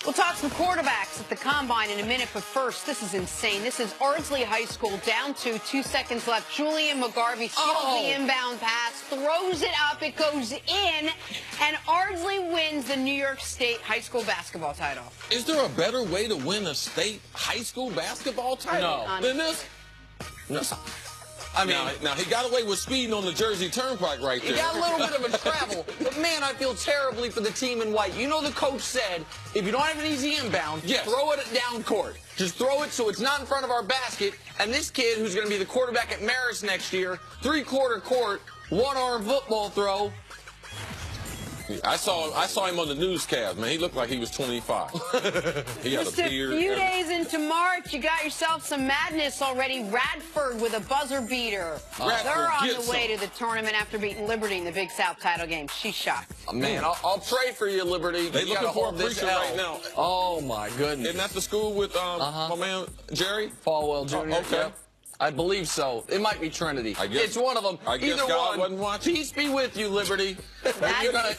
We'll talk some quarterbacks at the Combine in a minute, but first, this is insane. This is Ardsley High School, down to 2 seconds left. Julian McGarvey steals the inbound pass, throws it up, it goes in, and Ardsley wins the New York State high school basketball title. Is there a better way to win a state high school basketball title than this? No. I mean, now, he got away with speeding on the Jersey Turnpike right there. He got a little bit of a travel, but man, I feel terribly for the team in white. You know the coach said, if you don't have an easy inbound, throw it down court. Just throw it so it's not in front of our basket. And this kid, who's going to be the quarterback at Marist next year, three-quarter court, one-arm football throw. I saw him on the newscast, man. He looked like he was 25. He had Just a beard. A few days into March, you got yourself some madness already. Radford with a buzzer beater. They're on the way to the tournament after beating Liberty in the Big South title game. She's shocked. Man, I'll pray for you, Liberty. They're looking for a preacher right now. Oh, my goodness. Isn't that the school with my man Jerry? Falwell Jr. Okay. Yep. I believe so. It might be Trinity. I guess, it's one of them. I guess Either God one. wasn't watching. Peace be with you, Liberty. You're not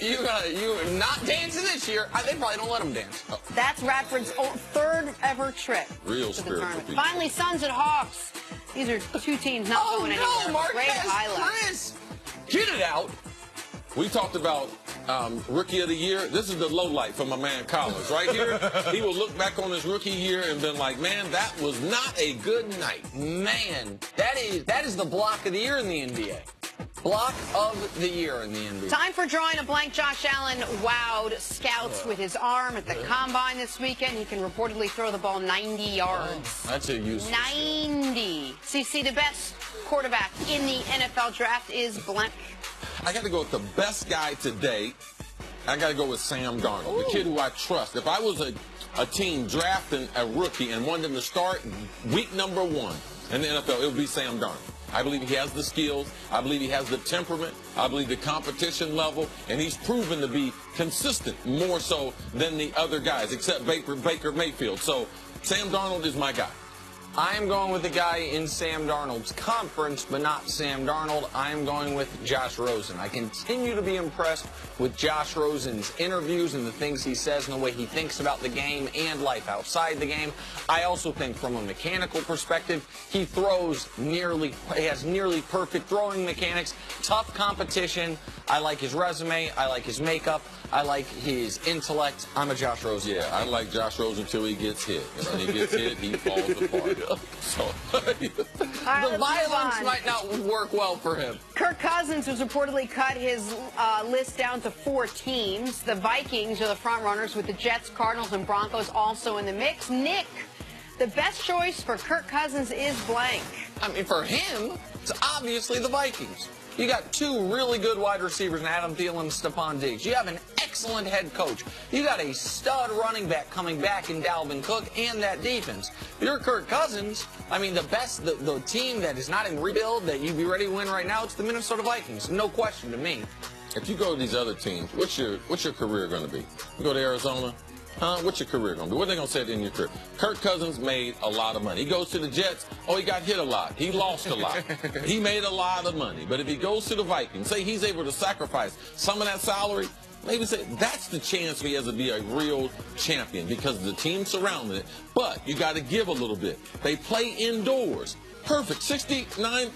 dancing this year. They probably don't let them dance. That's Radford's third ever trip Real to the spiritual tournament. people. Finally, Suns and Hawks. These are two teams not going anywhere. Marquez Great highlight. Chris. Get it out. We talked about Rookie of the Year. This is the low light for my man Collins. Right here, he will look back on his rookie year and been like, man, that was not a good night. Man, that is the block of the year in the NBA. Block of the year in the NBA. Time for drawing a blank. Josh Allen wowed scouts with his arm at the Combine this weekend. He can reportedly throw the ball 90 yards. That's a use. 90. CC, the best quarterback in the NFL draft is blank. I got to go with the best guy today. I got to go with Sam Darnold, the kid who I trust. If I was a team drafting a rookie and wanted him to start week number 1 in the NFL, it would be Sam Darnold. I believe he has the skills. I believe he has the temperament. I believe the competition level. And he's proven to be consistent more so than the other guys, except Baker Mayfield. So Sam Darnold is my guy. I am going with the guy in Sam Darnold's conference, but not Sam Darnold. I am going with Josh Rosen. I continue to be impressed with Josh Rosen's interviews and the things he says and the way he thinks about the game and life outside the game. I also think from a mechanical perspective, he has nearly perfect throwing mechanics, tough competition. I like his resume. I like his makeup. I like his intellect. I'm a Josh Rosen. Yeah, I like Josh Rosen until he gets hit. And when he gets hit, he falls apart. So the violence might not work well for him. Kirk Cousins has reportedly cut his list down to 4 teams. The Vikings are the front runners with the Jets, Cardinals, and Broncos also in the mix. Nick, the best choice for Kirk Cousins is blank. I mean, for him, it's obviously the Vikings. You got 2 really good wide receivers in Adam Thielen and Stephon Diggs. You have an excellent head coach. You got a stud running back coming back in Dalvin Cook and that defense. If you're Kirk Cousins, I mean, the team that is not in rebuild that you'd be ready to win right now, it's the Minnesota Vikings. No question to me. if you go to these other teams, what's your career going to be? You go to Arizona, what's your career going to be? What are they going to say in your career? Kirk Cousins made a lot of money. He goes to the Jets, he got hit a lot. He lost a lot. He made a lot of money. But if he goes to the Vikings, say he's able to sacrifice some of that salary, maybe say that's the chance he has to be a real champion because of the team surrounding it. But you got to give a little bit. They play indoors. Perfect. 69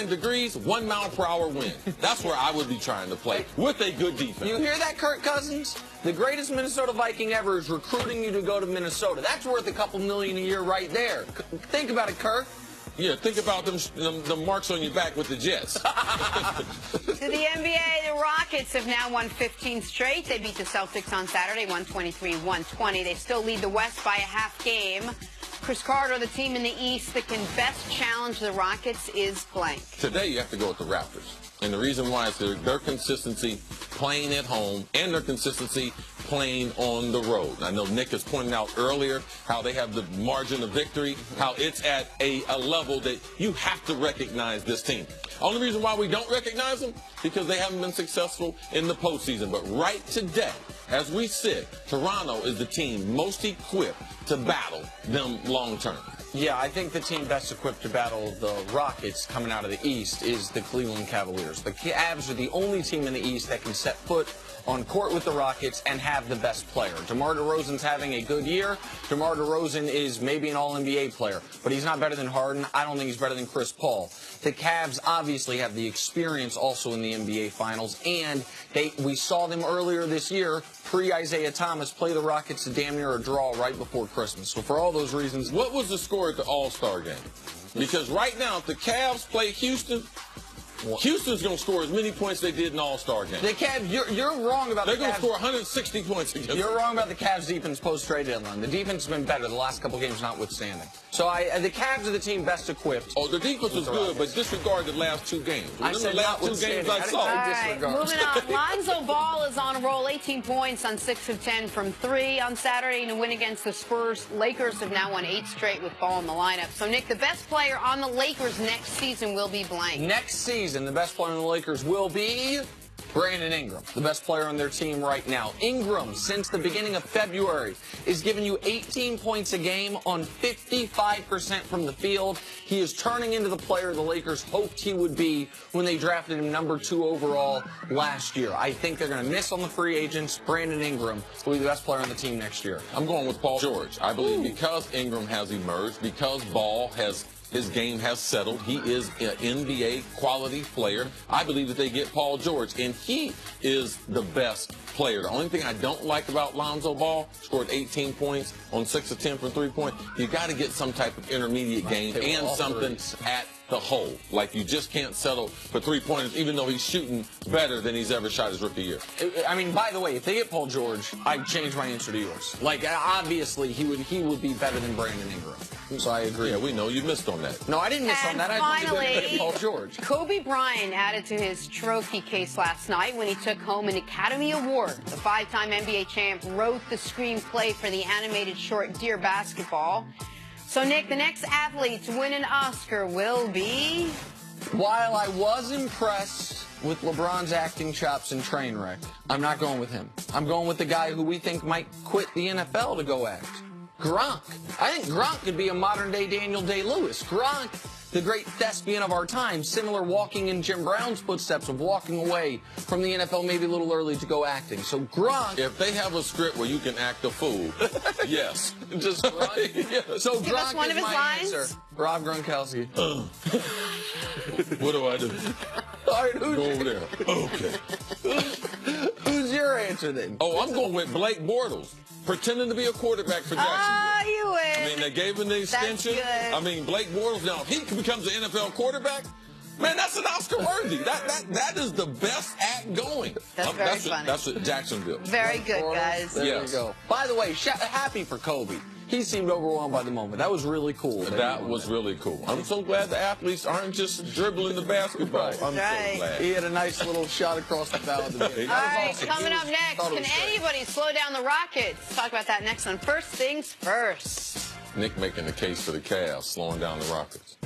degrees, 1 mile per hour wind. That's where I would be trying to play with a good defense. You hear that, Kirk Cousins? The greatest Minnesota Viking ever is recruiting you to go to Minnesota. That's worth a couple million a year right there. Think about it, Kirk. Yeah, think about them marks on your back with the Jets. To the NBA, the Rockets have now won 15 straight. They beat the Celtics on Saturday, 123-120. They still lead the West by a half game. Chris Carter, the team in the East that can best challenge the Rockets, is blank. Today, you have to go with the Raptors. And the reason why is their consistency playing at home and their consistency playing on the road. I know Nick has pointed out earlier how they have the margin of victory, how it's at a level that you have to recognize this team. Only reason why we don't recognize them, because they haven't been successful in the postseason. But right today, as we sit, Toronto is the team most equipped to battle them long term. Yeah, I think the team best equipped to battle the Rockets coming out of the East is the Cleveland Cavaliers. The Cavs are the only team in the East that can set foot on court with the Rockets and have the best player. DeMar DeRozan's having a good year. DeMar DeRozan is maybe an All-NBA player, but he's not better than Harden. I don't think he's better than Chris Paul. The Cavs obviously have the experience also in the NBA Finals, and we saw them earlier this year, pre-Isaiah Thomas, play the Rockets to damn near a draw right before Christmas. So for all those reasons, What was the score at the All-Star game? Because right now, if the Cavs play Houston, Houston's going to score as many points they did in the All-Star game. the Cavs, you're wrong about They're the going Cavs. to score 160 points against You're them. wrong about the Cavs' defense post-trade deadline. The defense has been better the last couple games notwithstanding. So the Cavs are the team best equipped. Oh, the defense was good, but disregard the last two games. I Remember said the last two notwithstanding. games I I saw? didn't- All right, disregard. moving on. Lonzo Ball is on a roll, 18 points on 6 of 10 from 3 on Saturday in a win against the Spurs. Lakers have now won 8 straight with Ball in the lineup. So, Nick, the best player on the Lakers next season will be blank. Next season, the best player on the Lakers will be Bradon Ingram, the best player on their team right now. Ingram, since the beginning of February, is giving you 18 points a game on 55% from the field. He is turning into the player the Lakers hoped he would be when they drafted him number 2 overall last year. I think they're going to miss on the free agents. Bradon Ingram will be the best player on the team next year. I'm going with Paul George. I believe because Ingram has emerged, because Ball his game has settled. He is an NBA quality player. I believe that they get Paul George, and he is the best player. The only thing I don't like about Lonzo Ball, scored 18 points on 6 of 10 from 3-point. You got to get some type of intermediate game and something at the hole. Like, you just can't settle for 3-pointers, even though he's shooting better than he's ever shot his rookie year. I mean, by the way, if they get Paul George, I'd change my answer to yours. Like, obviously, he would be better than Bradon Ingram. So I agree. Yeah, we know you missed on that. No, I didn't miss on And that. I finally, didn't get Paul George. Kobe Bryant added to his trophy case last night when he took home an Academy Award. The 5-time NBA champ wrote the screenplay for the animated short Dear Basketball. So, Nick, the next athlete to win an Oscar will be... While I was impressed with LeBron's acting chops in Trainwreck, I'm not going with him. I'm going with the guy who we think might quit the NFL to go act. Gronk. I think Gronk could be a modern-day Daniel Day-Lewis. Gronk, the great thespian of our time, similar walking in Jim Brown's footsteps of walking away from the NFL maybe a little early to go acting. So Gronk... If they have a script where you can act a fool, yes. Just Gronk? Yes. So Give us Gronk one is of his my lines. answer. Rob Gronkowski. What do I do? All right, Go over there. Okay. who's your answer then? Oh, I'm going with Blake Bortles, pretending to be a quarterback for Jacksonville. Ah, you win. I mean, they gave him the extension. good. I mean, Blake Bortles, now, if he becomes an NFL quarterback, man, that's an Oscar worthy. That is the best act going. That's very funny. That's at Jacksonville. Very good, guys. There Yes. you go. By the way, happy for Kobe. He seemed overwhelmed by the moment. That was really cool. That was really cool. I'm so glad the athletes aren't just dribbling the basketball. I'm Right. so glad. He had a nice little shot across the bow at the beginning. All That was right, awesome. coming He up was- next, thought it can was great. anybody slow down the Rockets? Talk about that next on First Things First. Nick making the case for the Cavs, slowing down the Rockets.